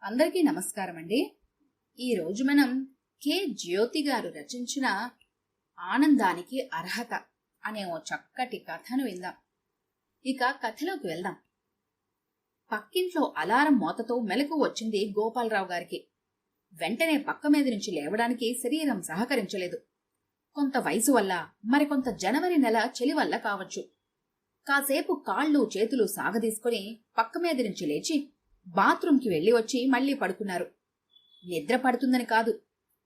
అందరికీ నమస్కారం అండి. ఈరోజు మనం కె జ్యోతి గారు రచించిన ఆనందానికి అర్హత అనే ఓ చక్కటి కథను విందాం. ఇక కథలోకి వెళ్దాం. పక్కింట్లో అలారం మోతతో మెలకు వచ్చింది గోపాలరావు గారికి. వెంటనే పక్క మీద నుంచి లేవడానికి శరీరం సహకరించలేదు. కొంత వయసు వల్ల, మరికొంత జనవరి నెల చలి వల్ల కావచ్చు. కాసేపు కాళ్ళు చేతులు సాగదీసుకుని పక్క మీద నుంచి లేచి బాత్రూంకి వెళ్లి వచ్చి మళ్లీ పడుకున్నారు. నిద్ర పడుతుందని కాదు,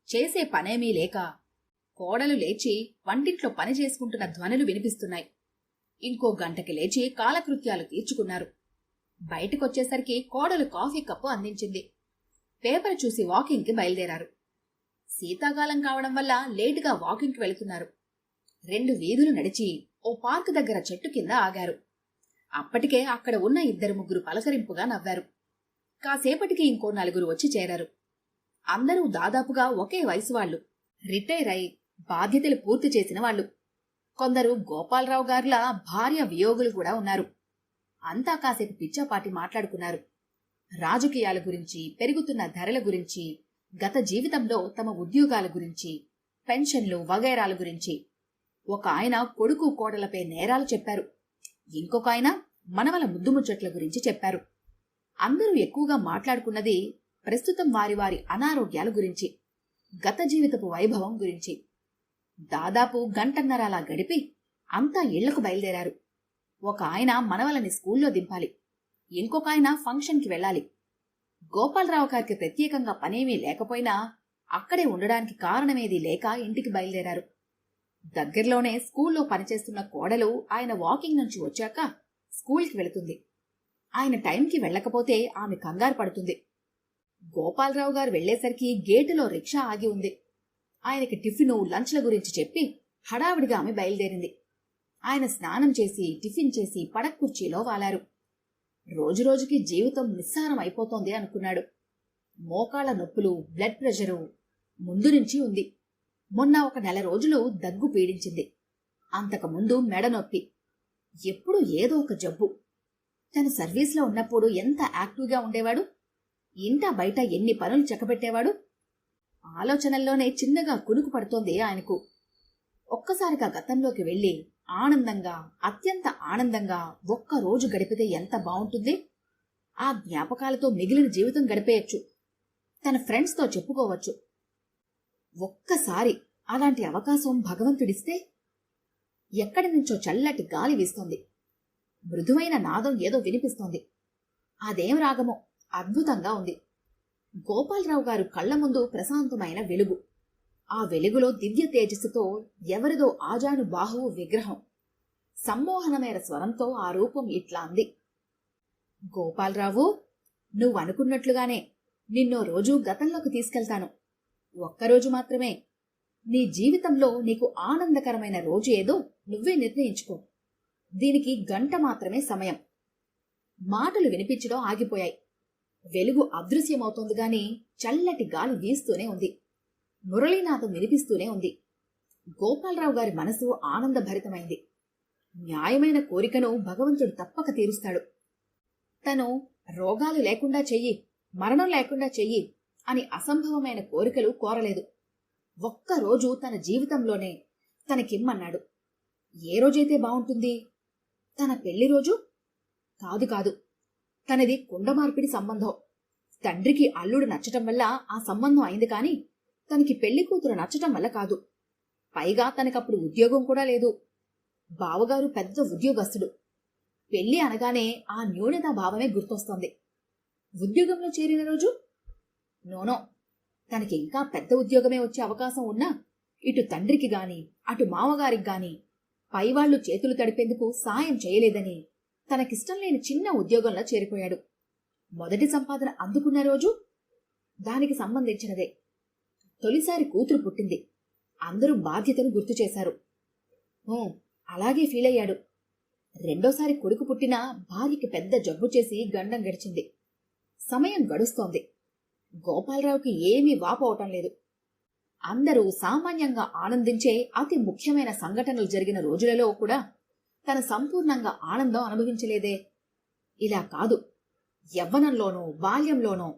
చేసే పనేమీ లేక కోడలు లేచి వంటింట్లో పని చేసుకుంటున్న ధ్వనులు వినిపిస్తున్నాయి. ఇంకో గంటకి లేచి కాలకృత్యాలు తీర్చుకున్నారు. బయటకొచ్చేసరికి కోడలు కాఫీ కప్పు అందించింది. పేపర్ చూసి వాకింగ్కి బయలుదేరారు. శీతాకాలం కావడం వల్ల లేటుగా వాకింగ్కి వెళుతున్నారు. 2 వీధులు నడిచి ఓ పార్క్ దగ్గర చెట్టు కింద ఆగారు. అప్పటికే అక్కడ ఉన్న 2-3 పలకరింపుగా నవ్వారు. కాసేపటికి ఇంకో 4 వచ్చి చేరారు. అందరూ దాదాపుగా ఒకే వయసు వాళ్లు, రిటైర్ అయి బాధ్యతలు పూర్తి చేసిన వాళ్లు. కొందరు గోపాలరావు గార్ల భార్య వియోగులు కూడా ఉన్నారు. అంతా కాసేపు పిచ్చాపాటి మాట్లాడుకున్నారు. రాజకీయాల గురించి, పెరుగుతున్న ధరల గురించి, గత జీవితంలో తమ ఉద్యోగాల గురించి, పెన్షన్లు వగైరాల గురించి. ఒక ఆయన కొడుకు కోడలపై నేరాలు చెప్పారు. ఇంకొక ఆయన మనవల ముద్దుముచ్చట్ల గురించి చెప్పారు. అందరూ ఎక్కువగా మాట్లాడుకున్నది ప్రస్తుతం వారి వారి అనారోగ్యాల గురించి, గత జీవితపు వైభవం గురించి. దాదాపు గంటన్నర అలా గడిపి అంతా ఇళ్లకు బయలుదేరారు. ఒక ఆయన మనవలని స్కూల్లో దింపాలి, ఇంకొక ఆయన ఫంక్షన్కి వెళ్ళాలి. గోపాలరావు గారికి ప్రత్యేకంగా పనేమీ లేకపోయినా అక్కడే ఉండడానికి కారణమేదీ లేక ఇంటికి బయలుదేరారు. దగ్గరలోనే స్కూల్లో పనిచేస్తున్న కోడలు ఆయన వాకింగ్ నుంచి వచ్చాక స్కూల్కి వెళుతుంది. ఆయన టైంకి వెళ్లకపోతే ఆమె కంగారు పడుతుంది. గోపాలరావు గారు వెళ్లేసరికి గేటులో రిక్షా ఆగి ఉంది. ఆయనకి టిఫిను, లంచ్ల గురించి చెప్పి హడావిడిగా ఆమె బయలుదేరింది. ఆయన స్నానం చేసి, టిఫిన్ చేసి పడక్కుర్చీలో వాలారు. రోజురోజుకి జీవితం నిస్సారం అయిపోతోంది అనుకున్నాడు. మోకాళ్ల నొప్పులు, బ్లడ్ ప్రెషరు ముందు నుంచి ఉంది. మొన్న ఒక 1 నెల రోజులు దగ్గు పీడించింది. అంతకుముందు మెడ నొప్పి. ఎప్పుడూ ఏదో ఒక జబ్బు. తను సర్వీస్లో ఉన్నప్పుడు ఎంత యాక్టివ్గా ఉండేవాడు, ఇంట బయట ఎన్ని పనులు చక్కబెట్టేవాడు. ఆలోచనల్లోనే చిన్నగా కునుకు పడుతోంది ఆయనకు. ఒక్కసారిగా గతంలోకి వెళ్లి ఆనందంగా, అత్యంత ఆనందంగా ఒక్కరోజు గడిపితే ఎంత బావుంటుంది. ఆ జ్ఞాపకాలతో మిగిలిన జీవితం గడిపేయచ్చు. తన ఫ్రెండ్స్తో చెప్పుకోవచ్చు. ఒక్కసారి అలాంటి అవకాశం భగవంతుడిస్తే. ఎక్కడి నుంచో చల్లటి గాలి వీస్తోంది. మృదువైన నాదం ఏదో వినిపిస్తోంది. అదేం రాగమో అద్భుతంగా ఉంది. గోపాలరావు గారు కళ్ల ముందు ప్రశాంతమైన వెలుగు. ఆ వెలుగులో దివ్య తేజస్సుతో ఎవరిదో ఆజాను బాహువు విగ్రహం. సమ్మోహనమైన స్వరంతో ఆ రూపం ఇట్లా అంది. గోపాలరావు, నువ్వనుకున్నట్లుగానే నిన్నో రోజు గతంలోకి తీసుకెళ్తాను. ఒక్కరోజు మాత్రమే. నీ జీవితంలో నీకు ఆనందకరమైన రోజు ఏదో నువ్వే నిర్ణయించుకో. దీనికి 1 గంట మాత్రమే సమయం. మాటలు వినిపించడం ఆగిపోయాయి. వెలుగు అదృశ్యమవుతోంది గాని చల్లటి గాలి వీస్తూనే ఉంది. మురళీనాథం వినిపిస్తూనే ఉంది. గోపాలరావు గారి మనసు ఆనందభరితమైంది. న్యాయమైన కోరికను భగవంతుడు తప్పక తీరుస్తాడు. తను రోగాలు లేకుండా చెయ్యి, మరణం లేకుండా చెయ్యి అని అసంభవమైన కోరికలు కోరలేదు. ఒక్కరోజు తన జీవితంలోనే తనకిమ్మన్నాడు. ఏ రోజైతే బావుంటుంది? తన పెళ్లి రోజు? కాదు కాదు, తనది కుండమార్పిడి సంబంధం. తండ్రికి అల్లుడు నచ్చటం వల్ల ఆ సంబంధం అయింది కాని తనకి పెళ్లి కూతురు నచ్చటం వల్ల కాదు. పైగా తనకప్పుడు ఉద్యోగం కూడా లేదు. బావగారు పెద్ద ఉద్యోగస్తుడు. పెళ్లి అనగానే ఆ న్యూనతా భావమే గుర్తొస్తోంది. ఉద్యోగంలో చేరిన రోజు? నోనో, తనకి ఇంకా పెద్ద ఉద్యోగమే వచ్చే అవకాశం ఉన్నా ఇటు తండ్రికి గాని అటు మామగారికి గాని పైవాళ్లు చేతులు తడిపేందుకు సాయం చేయలేదని తనకిష్టం లేని చిన్న ఉద్యోగంలో చేరిపోయాడు. మొదటి సంపాదన అందుకున్న రోజు? దానికి సంబంధించినదే. తొలిసారి కూతురు పుట్టింది. అందరూ బాధ్యతను గుర్తు చేశారు. అలాగే ఫీలయ్యాడు. రెండోసారి కొడుకు పుట్టినా భార్యకి పెద్ద జబ్బు చేసి గండం గడిచింది. సమయం గడుస్తోంది. గోపాలరావుకి ఏమీ వాపోవటం లేదు. అందరూ సామాన్యంగా ఆనందించే అతి ముఖ్యమైన సంఘటనలు జరిగిన రోజులలో కూడా తన సంపూర్ణంగా ఆనందం అనుభవించలేదే. ఇలా కాదు, యవ్వనంలోనో బాల్యంలోనో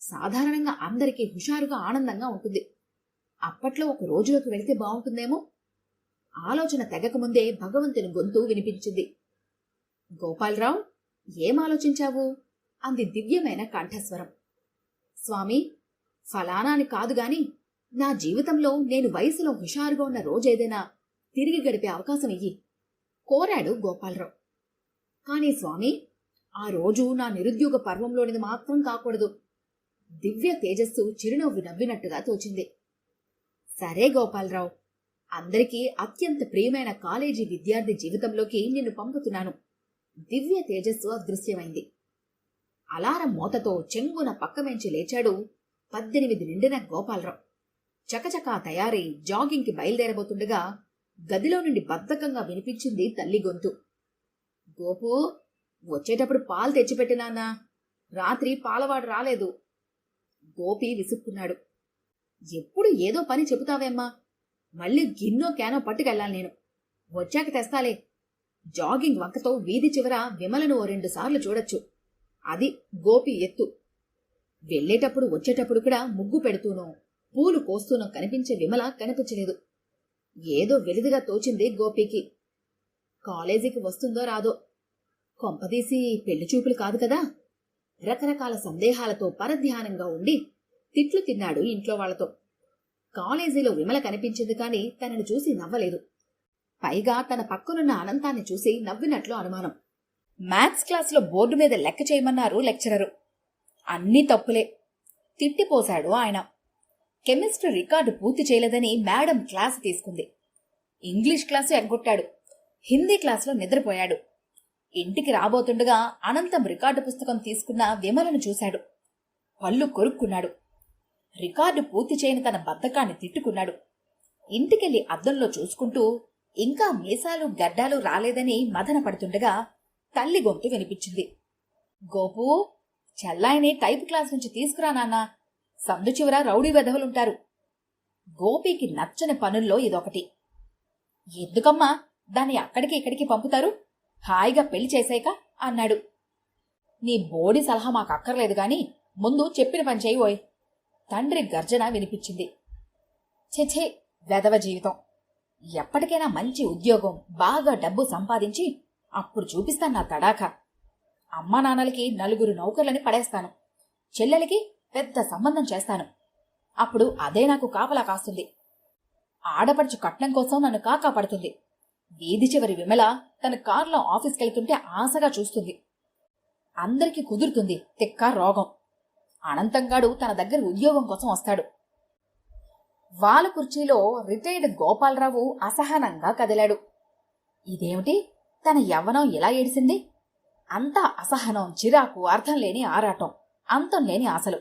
సాధారణంగా అందరికీ హుషారుగా ఆనందంగా ఉంటుంది. అప్పట్లో ఒక రోజులోకి వెళితే బాగుంటుందేమో. ఆలోచన తెగకముందే భగవంతుని గొంతు వినిపించింది. గోపాలరావు, ఏం ఆలోచించావు? అంది దివ్యమైన కంఠస్వరం. స్వామి, ఫలానా అని కాదుగాని నా జీవితంలో నేను వయసులో హుషారుగా ఉన్న రోజేదైనా తిరిగి గడిపే అవకాశం ఇయ్యి కోరాడు గోపాలరావు. కానీ స్వామి, ఆ రోజు నా నిరుద్యోగ పర్వంలోనిది మాత్రం కాకూడదు. దివ్య తేజస్సు చిరునవ్వు నవ్వినట్టుగా తోచింది. సరే గోపాలరావు, అందరికీ అత్యంత ప్రియమైన కాలేజీ విద్యార్థి జీవితంలోకి నిన్ను పంపుతున్నాను. దివ్య తేజస్సు అదృశ్యమైంది. అలారం మోతతో చెంగున పక్కమెంచి లేచాడు 18 నిండిన గోపాలరావు. చకచకా తయారై జాగింగ్కి బయలుదేరబోతుండగా గదిలో నుండి బద్ధకంగా వినిపించింది తల్లి గొంతు. గోపూ, వచ్చేటప్పుడు పాలు తెచ్చిపెట్టినాన్నా, రాత్రి పాలవాడు రాలేదు. గోపి విసుక్కున్నాడు. ఎప్పుడు ఏదో పని చెబుతావేమ్మా, మళ్ళీ గిన్నో క్యానో పట్టుకెళ్ళాలి నేను. వచ్చాక తెస్తాలే. జాగింగ్ వంకతో వీధి చివర విమలను ఓ 2 సార్లు చూడొచ్చు. అది గోపి ఎత్తు. వెళ్లేటప్పుడు వచ్చేటప్పుడు కూడా ముగ్గు పెడుతూనో పూలు కోస్తూనో కనిపించే విమల కనిపించలేదు. ఏదో వెలిదిగా తోచింది గోపికి. కాలేజీకి వస్తుందో రాదో, కొంపదీసి పెళ్లి చూపులు కాదు కదా. రకరకాల సందేహాలతో పరధ్యానంగా ఉండి తిట్లు తిన్నాడు ఇంట్లో వాళ్లతో. కాలేజీలో విమల కనిపించింది కాని తనని చూసి నవ్వలేదు. పైగా తన పక్కనున్న అనంతాన్ని చూసి నవ్వినట్లు అనుమానం. మ్యాథ్స్ క్లాసులో బోర్డు మీద లెక్క చేయమన్నారు లెక్చరరు. అన్నీ తప్పులే తిట్టిపోశాడు ఆయన. కెమిస్ట్రీ రికార్డు పూర్తి చేయలేదని మేడం క్లాసు తీసుకుంది. ఇంగ్లీష్ క్లాసు ఎగ్గొట్టాడు. హిందీ క్లాసులో నిద్రపోయాడు. ఇంటికి రాబోతుండగా అనంతం రికార్డు పుస్తకం తీసుకున్న విమలను చూశాడు. పళ్ళు కొరుక్కున్నాడు. రికార్డు పూర్తి చేయని తన బద్ధకాన్ని తిట్టుకున్నాడు. ఇంటికెళ్లి అద్దంలో చూసుకుంటూ ఇంకా మీసాలు గడ్డాలు రాలేదని మదన పడుతుండగా తల్లి గొంతు వినిపించింది. గోపూ, చెల్లాయిని టైప్ క్లాస్ నుంచి తీసుకురా నాన్నా, సందు చివర రౌడీ వెధవులుంటారు. గోపికి నచ్చని పనుల్లో ఇదొకటి. ఎందుకమ్మా దాన్ని అక్కడికి ఇక్కడికి పంపుతారు? హాయిగా పెళ్లి చేశాక అన్నాడు. నీ బోడి సలహా మాకు అక్కర్లేదు గాని ముందు చెప్పిన పని చేయబోయ్. తండ్రి గర్జన వినిపించింది. ఛెఛే, వెధవ జీవితం. ఎప్పటికైనా మంచి ఉద్యోగం, బాగా డబ్బు సంపాదించి అప్పుడు చూపిస్తాను నా తడాఖా. అమ్మా నాన్నలకి 4 నౌకర్లని పడేస్తాను. చెల్లెలకి పెద్ద సంబంధం చేస్తాను. అప్పుడు అదే నాకు కాపలా కాస్తుంది. ఆడపడుచు కట్నం కోసం నన్ను కాకా పడుతుంది. వీధి చివరి విమల తన కారులో ఆఫీస్కెళ్తుంటే ఆశగా చూస్తుంది. అందరికీ కుదురుతుంది తిక్క రోగం. అనంతంగాడు తన దగ్గర ఉద్యోగం కోసం వస్తాడు. వాలు కుర్చీలో రిటైర్డ్ గోపాలరావు అసహనంగా కదిలాడు. ఇదేమిటి, తన యవ్వనం ఎలా ఏడిసింది? అంతా అసహనం, చిరాకు, అర్థం లేని ఆరాటం, అంతం లేని ఆశలు.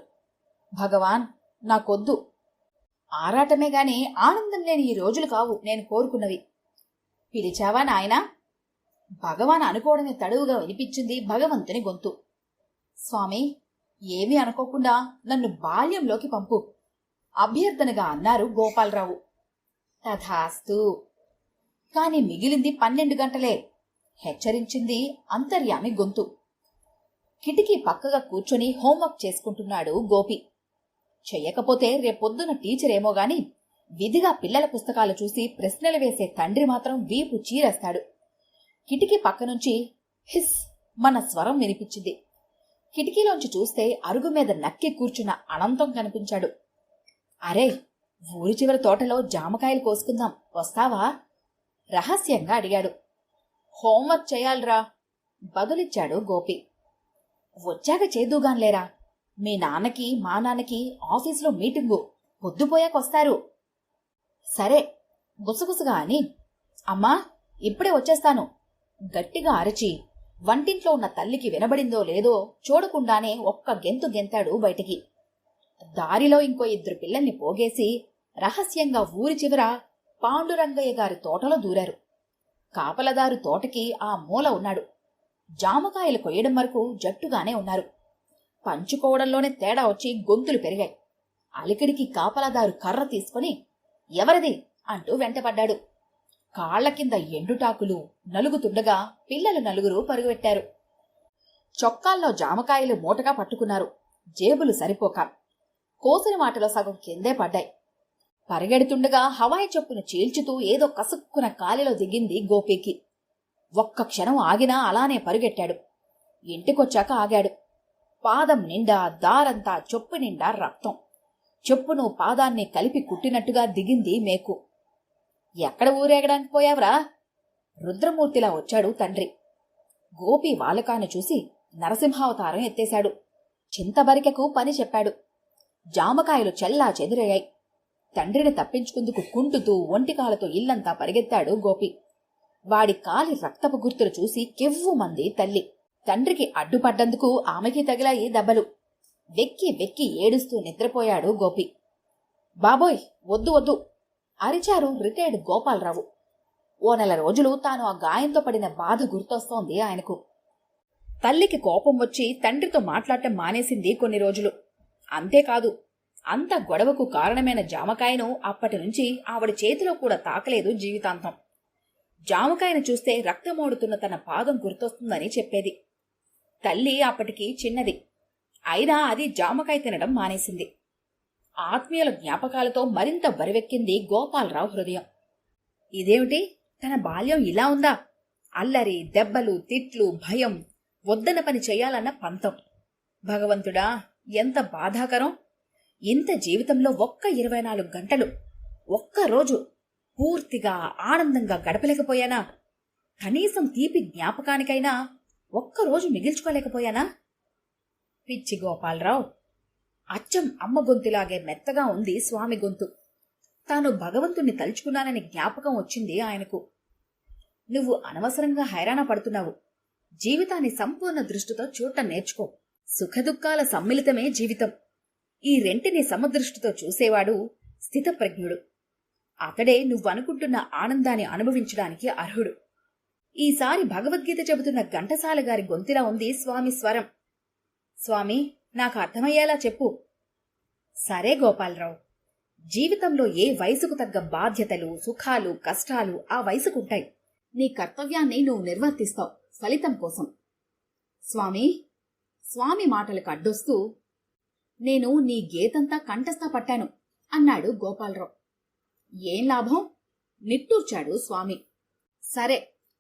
భగవాన్, నాకొద్దు. ఆరాటమే గాని ఆనందం లేని ఈ రోజులు కావు నేను కోరుకున్నవి. పిలిచావా నాయనా? భగవాన్ అనుకోవడమే తడువుగా వినిపించింది భగవంతుని గొంతు. స్వామి, ఏమీ అనుకోకుండా నన్ను బాల్యంలోకి పంపు అభ్యర్థనగా అన్నారు గోపాలరావు. తథాస్తు. కాని మిగిలింది 12 గంటలే హెచ్చరించింది అంతర్యామి గొంతు. కిటికీ పక్కగా కూర్చొని హోంవర్క్ చేసుకుంటున్నాడు గోపి. చెయ్యకపోతే రేపొద్దున టీచరేమో గాని విధిగా పిల్లల పుస్తకాలు చూసి ప్రశ్నలు వేసే తండ్రి మాత్రం వీపు చీరేస్తాడు. కిటికీ పక్కనుంచి హిస్ మన స్వరం వినిపించింది. కిటికీలోంచి చూస్తే అరుగు మీద నక్కి కూర్చున్న అనంతం కనిపించాడు. అరే, ఊరి చివరి తోటలో జామకాయలు కోసుకుందాం, వస్తావా? రహస్యంగా అడిగాడు. హోంవర్క్ చేయాలిరా, బదులిచ్చాడు గోపి. వచ్చాక చేదుగాన్లేరా, మీ నాన్నకి మా నాన్నకి ఆఫీసులో మీటింగు, పొద్దుపోయాకొస్తారు. సరే, గుసగుసగా అని అమ్మా ఇప్పుడే వచ్చేస్తాను గట్టిగా అరచి వంటింట్లో ఉన్న తల్లికి వినబడిందో లేదో చూడకుండానే ఒక్క గెంతు గెంతాడు బయటికి. దారిలో ఇంకో 2 పిల్లల్ని పోగేసి రహస్యంగా ఊరి చివర పాండురంగయ్య గారి తోటలో దూరారు. కాపలదారు తోటకి ఆ మూల ఉన్నాడు. జామకాయలు కొయ్యడం వరకు జట్టుగానే ఉన్నారు. పంచుకోవడంలోనే తేడా వచ్చి గొంతులు పెరిగాయి. అలికిడికి కాపలదారు కర్ర తీసుకుని ఎవరిది అంటూ వెంటపడ్డాడు. కాళ్ల కింద ఎండుటాకులు నలుగుతుండగా పిల్లలు 4 పరుగుపెట్టారు. చొక్కాల్లో జామకాయలు మూటగా పట్టుకున్నారు. జేబులు సరిపోక కోసిన వాటిలో సగం కిందే పడ్డాయి. పరిగెడుతుండగా హవాయి చొప్పును చీల్చుతూ ఏదో కసుక్కున కాలిలో దిగింది గోపీకి. ఒక్క క్షణం ఆగినా అలానే పరుగెట్టాడు. ఇంటికొచ్చాక ఆగాడు. పాదం నిండా దారంతా చొప్పు నిండా రక్తం. చెప్పును పాదాన్ని కలిపి కుట్టినట్టుగా దిగింది మేకు. ఎక్కడ ఊరేగడానికి పోయావ్రా? రుద్రమూర్తిలా వచ్చాడు తండ్రి. గోపి వాలకాన్ని చూసి నరసింహావతారం ఎత్తేశాడు. చింతబరికెకు పని చెప్పాడు. జామకాయలు చెల్లా చెదిరయ్యాయి. తండ్రిని తప్పించుకుందుకు కుంటుతూ ఒంటికాలతో ఇల్లంతా పరిగెత్తాడు గోపి. వాడి కాలి రక్తపు గుర్తులు చూసి కెవ్వుమంది తల్లి. తండ్రికి అడ్డుపడ్డందుకు ఆమెకి తగిలాయి దెబ్బలు. వెక్కి వెక్కి ఏడుస్తూ నిద్రపోయాడు గోపి. బాబోయ్, వద్దు వద్దు అరిచారు రిటైర్డ్ గోపాలరావు. ఓ నెల రోజులు తాను ఆ గాయంతో పడిన బాధ గుర్తొస్తోంది ఆయనకు. తల్లికి కోపం వచ్చి తండ్రితో మాట్లాడటం మానేసింది కొన్ని రోజులు. అంతేకాదు, అంత గొడవకు కారణమైన జామకాయను అప్పటి నుంచి ఆవిడ చేతిలో కూడా తాకలేదు జీవితాంతం. జామకాయను చూస్తే రక్తమోడుతున్న తన పాదం గుర్తొస్తుందని చెప్పేది. తల్లి అప్పటికి చిన్నది అయినా అది జామకాయ తినడం మానేసింది. ఆత్మీయుల జ్ఞాపకాలతో మరింత బరువెక్కింది గోపాలరావు హృదయం. ఇదేమిటి, తన బాల్యం ఇలా ఉందా? అల్లరి, దెబ్బలు, తిట్లు, భయం, వద్దన పని చెయ్యాలన్న పంతం. భగవంతుడా, ఎంత బాధాకరం! ఇంత జీవితంలో ఒక్క 24 గంటలు, ఒక్కరోజు పూర్తిగా ఆనందంగా గడపలేకపోయానా? కనీసం తీపి జ్ఞాపకానికైనా ఒక్కరోజు మిగిల్చుకోలేకపోయానా? పిచ్చి గోపాలరావు. అచ్చం అమ్మ గొంతులాగే మెత్తగా ఉంది స్వామి గొంతు. తాను భగవంతుణ్ణి తలుచుకున్నానని జ్ఞాపకం వచ్చింది ఆయనకు. నువ్వు అనవసరంగా హైరాణ పడుతున్నావు. జీవితాన్ని సంపూర్ణ దృష్టితో చూడటం నేర్చుకో. సుఖదుఖాల సమ్మిళితమే జీవితం. ఈ రెంటిని సమదృష్టితో చూసేవాడు స్థితప్రజ్ఞుడు. అతడే నువ్వనుకుంటున్న ఆనందాన్ని అనుభవించడానికి అర్హుడు. ఈసారి భగవద్గీత చెబుతున్న ఘంటసాల గారి గొంతులా ఉంది స్వామి స్వరం. స్వామి, నాకు అర్థమయ్యేలా చెప్పు. సరే గోపాలరావు, జీవితంలో ఏ వయసుకు తగ్గ బాధ్యతలు, సుఖాలు, కష్టాలు ఆ వయసుకుంటాయి. నీ కర్తవ్యాన్ని నువ్వు నిర్వర్తిస్తావు ఫలితం కోసం. స్వామి, స్వామి మాటలకు అడ్డొస్తూ, నేను నీ గీతంతా కంఠస్థ పట్టాను అన్నాడు గోపాలరావు. ఏం లాభం? నిట్టూర్చాడు స్వామి. సరే,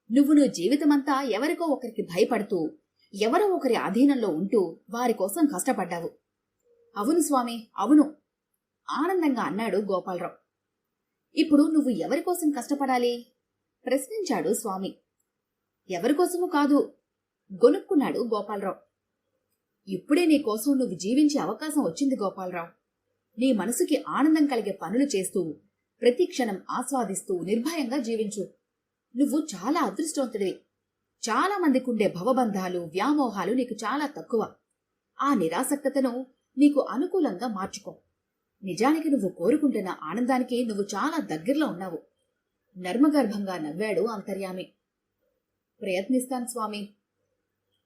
నువ్వు జీవితమంతా ఎవరికో ఒకరికి భయపడుతూ, ఎవరో ఒకరి అధీనంలో ఉంటూ వారి కోసం కష్టపడ్డావు. అవును స్వామి, అవును ఆనందంగా అన్నాడు గోపాలరావు. ఇప్పుడు నువ్వు ఎవరికోసం కష్టపడాలి? ప్రశ్నించాడు స్వామి. ఎవరికోసమూ కాదు, గొనుక్కున్నాడు గోపాలరావు. ఇప్పుడే నీకోసం నువ్వు జీవించే అవకాశం వచ్చింది గోపాలరావు. నీ మనసుకి ఆనందం కలిగే పనులు చేస్తూ, ప్రతి క్షణం ఆస్వాదిస్తూ నిర్భయంగా జీవించు. నువ్వు చాలా అదృష్టవంతుడివి. చాలా మందికుండే భవబంధాలు, వ్యామోహాలు నీకు చాలా తక్కువ. ఆ నిరాసక్తతను నీకు అనుకూలంగా మార్చుకో. నిజానికి నువ్వు కోరుకుంటున్న ఆనందానికి నువ్వు చాలా దగ్గరలో ఉన్నావు. నర్మగర్భంగా నవ్వాడు అంతర్యామి. ప్రయత్నిస్తాను స్వామి.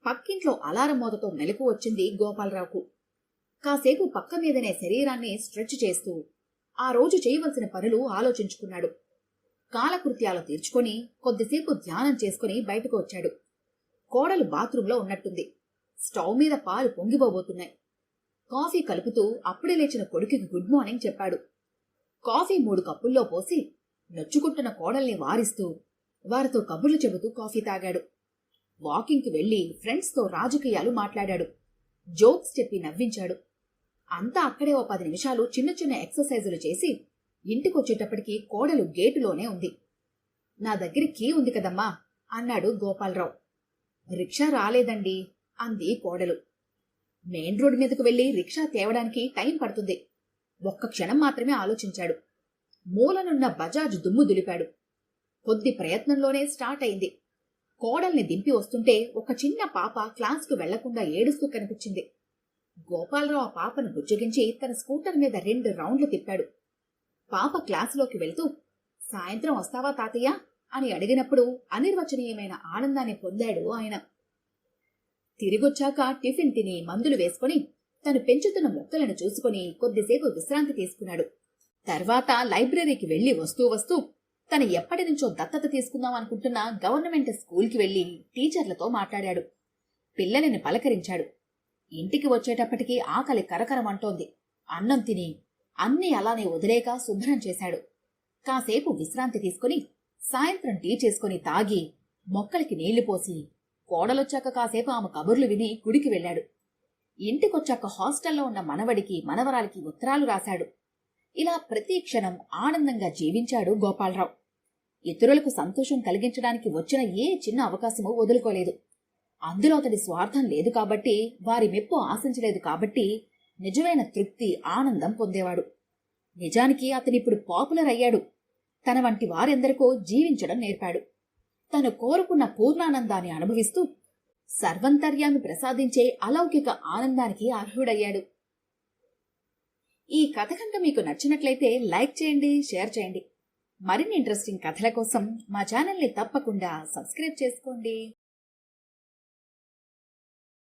పక్కింట్లో అలారం మోతతో మెలకు వచ్చింది గోపాలరావుకు. కాసేపు పక్క మీదనే శరీరాన్ని స్ట్రెచ్ చేస్తూ ఆ రోజు చేయవలసిన పనులు ఆలోచించుకున్నాడు. కాలకృత్యాలు తీర్చుకొని కొద్దిసేపు ధ్యానం చేసుకుని బయటకు వచ్చాడు. కోడలు బాత్రూంలో ఉన్నట్టుంది. స్టవ్ మీద పాలు పొంగిపోబోతున్నాయి. కాఫీ కలుపుతూ అప్పుడే లేచిన కొడుకుకి గుడ్ మార్నింగ్ చెప్పాడు. కాఫీ 3 కప్పుల్లో పోసి నొచ్చుకుంటున్న కోడల్ని వారిస్తూ వారితో కబుర్లు చెబుతూ కాఫీ తాగాడు. వాకింగ్కి వెళ్లి ఫ్రెండ్స్తో రాజకీయాలు మాట్లాడాడు. జోక్స్ చెప్పి నవ్వించాడు. అంతా అక్కడే ఓ 10 నిమిషాలు చిన్న చిన్న ఎక్సర్సైజులు చేసి ఇంటికొచ్చేటప్పటికి కోడలు గేటులోనే ఉంది. నా దగ్గర కీ ఉంది కదమ్మా అన్నాడు గోపాలరావు. రిక్షా రాలేదండి అంది కోడలు. మెయిన్ రోడ్ మీదకు వెళ్లి రిక్షా తేవడానికి టైం పడుతుంది. ఒక్క క్షణం మాత్రమే ఆలోచించాడు. మూలనున్న బజాజ్ దుమ్ము దులిపాడు. కొద్ది ప్రయత్నంలోనే స్టార్ట్ అయింది. కోడల్ని దింపి వస్తుంటే ఒక చిన్న పాప క్లాస్కు వెళ్లకుండా ఏడుస్తూ కనిపించింది. గోపాలరావు ఆ పాపను బుజ్జగించి తన స్కూటర్ మీద 2 రౌండ్లు తిప్పాడు. పాప క్లాసులోకి వెళ్తూ, సాయంత్రం వస్తావా తాతయ్య అని అడిగినప్పుడు అనిర్వచనీయమైన ఆనందాన్ని పొందాడు ఆయన. తిరిగొచ్చాక టిఫిన్ తిని మందులు వేసుకుని తను పెంచుతున్న మొక్కలను చూసుకుని కొద్దిసేపు విశ్రాంతి తీసుకున్నాడు. తర్వాత లైబ్రరీకి వెళ్లి వస్తూ వస్తూ తను ఎప్పటి నుంచో దత్తత తీసుకుందాం అనుకుంటున్న గవర్నమెంట్ స్కూల్కి వెళ్లి టీచర్లతో మాట్లాడాడు. పిల్లలని పలకరించాడు. ఇంటికి వచ్చేటప్పటికి ఆకలి కరకరమంటోంది. అన్నం తిని అన్నీ అలానే వదిలేక శుభ్రం చేశాడు. కాసేపు విశ్రాంతి తీసుకుని సాయంత్రం టీ చేసుకుని తాగి మొక్కలకి నీళ్లు పోసి కోడలొచ్చాక కాసేపు ఆమె కబుర్లు విని గుడికి వెళ్ళాడు. ఇంటికొచ్చాక హాస్టల్లో ఉన్న మనవడికి మనవరాలికి ఉత్తరాలు రాశాడు. ఇలా ప్రతి క్షణం ఆనందంగా జీవించాడు గోపాలరావు. ఇతరులకు సంతోషం కలిగించడానికి వచ్చిన ఏ చిన్న అవకాశమూ వదులుకోలేదు. అందులో అతడి స్వార్థం లేదు కాబట్టి, వారి మెప్పు ఆశించలేదు కాబట్టి నిజమైన తృప్తి, ఆనందం పొందేవాడు. నిజానికి అతనిప్పుడు పాపులర్ అయ్యాడు. తన వంటి వారెందరికో జీవించడం నేర్పాడు. తను కోరుకున్న పూర్ణానందాన్ని అనుభవిస్తూ సర్వంతర్యాన్ని ప్రసాదించే అలౌకిక ఆనందానికి అర్హుడయ్యాడు. ఈ కథ కనుక మీకు నచ్చినట్లయితే లైక్ చేయండి, షేర్ చేయండి. మరిన్ని ఇంట్రెస్టింగ్ కథల కోసం మా ఛానల్ని తప్పకుండా సబ్స్క్రైబ్ చేసుకోండి.